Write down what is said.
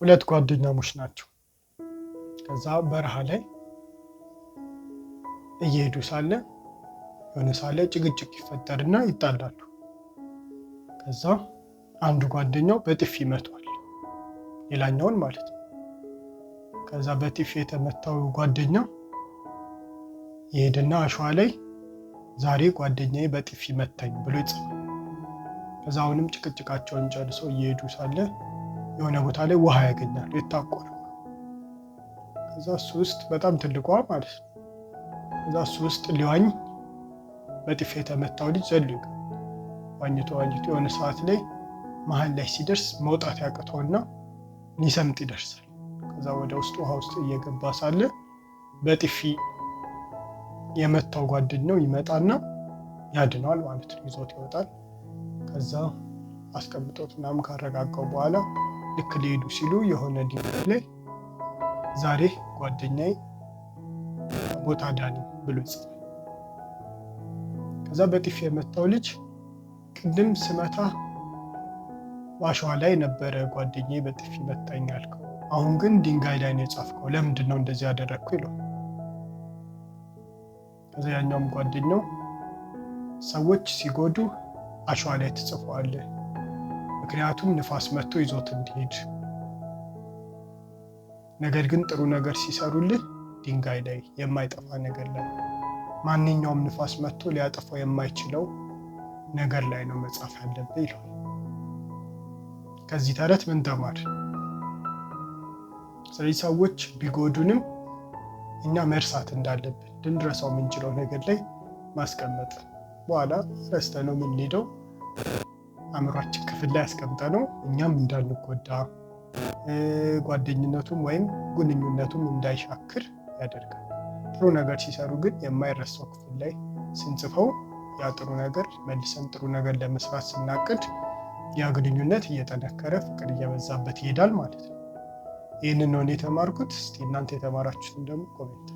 ሁለት ጓደኛሞች ናቸው። ከዛ በረሃ ላይ እየሄዱ ሳለ የሆነ ሳለ ጭቅጭቅ ይፈጠርና ይጣላሉ። ከዛ አንዱ ጓደኛው በጥፊ ይመቷል፣ ሌላኛውን ማለት ነው። ከዛ በጥፊ የተመታው ጓደኛ ይሄድና አሸዋ ላይ ዛሬ ጓደኛዬ በጥፊ መታኝ ብሎ ይጽፋል። ከዛ አሁንም ጭቅጭቃቸውን ጨርሰው እየሄዱ ሳለ የሆነ ቦታ ላይ ውሃ ያገኛሉ፣ የታቆረ። ከዛ እሱ ውስጥ በጣም ትልቋ ማለት ነው። ከዛ እሱ ውስጥ ሊዋኝ በጥፊ የተመታው ልጅ ዘሎ ይገባል። ዋኝቶ የሆነ ሰዓት ላይ መሀል ላይ ሲደርስ መውጣት ያቅተውና ሊሰምጥ ይደርሳል። ከዛ ወደ ውስጥ ውሃ ውስጥ እየገባ ሳለ በጥፊ የመታው ጓደኛው ይመጣና ያድነዋል ማለት ነው፣ ይዞት ይወጣል። ከዛ አስቀምጦት ምናምን ካረጋጋው በኋላ ልክ ሊሄዱ ሲሉ የሆነ ድንጋይ ላይ ዛሬ ጓደኛዬ ቦታ ዳኒ ብሎ ይጽፋል። ከዛ በጥፊ የመታው ልጅ ቅድም ስመታ ዋሻዋ ላይ ነበረ ጓደኛዬ በጥፊ መታኝ ያልከው፣ አሁን ግን ድንጋይ ላይ ነው የጻፍከው፣ ለምንድን ነው እንደዚህ ያደረግኩ ይለዋል። ከዛ ያኛውም ጓደኛው ሰዎች ሲጎዱ አሸዋ ላይ ትጽፈዋለህ፣ ምክንያቱም ንፋስ መጥቶ ይዞት እንዲሄድ። ነገር ግን ጥሩ ነገር ሲሰሩልህ ድንጋይ ላይ የማይጠፋ ነገር ላይ ማንኛውም ንፋስ መጥቶ ሊያጠፋው የማይችለው ነገር ላይ ነው መጻፍ ያለብህ ይለዋል። ከዚህ ተረት ምን ተማር? ስለዚህ ሰዎች ቢጎዱንም እኛ መርሳት እንዳለብን ልንረሳው የምንችለው ነገር ላይ ማስቀመጥ፣ በኋላ ረስተነው የምንሄደው አእምሯችን ክፍል ላይ ያስቀምጠነው እኛም እንዳንጎዳ ጓደኝነቱም ወይም ግንኙነቱም እንዳይሻክር ያደርጋል። ጥሩ ነገር ሲሰሩ ግን የማይረሳው ክፍል ላይ ስንጽፈው ያ ጥሩ ነገር መልሰን ጥሩ ነገር ለመስራት ስናቅድ ያ ግንኙነት እየጠነከረ ፍቅር እየበዛበት ይሄዳል ማለት ነው። ይህንን ነው እኔ የተማርኩት። እስቲ እናንተ የተማራችሁትን ደግሞ ኮሜንት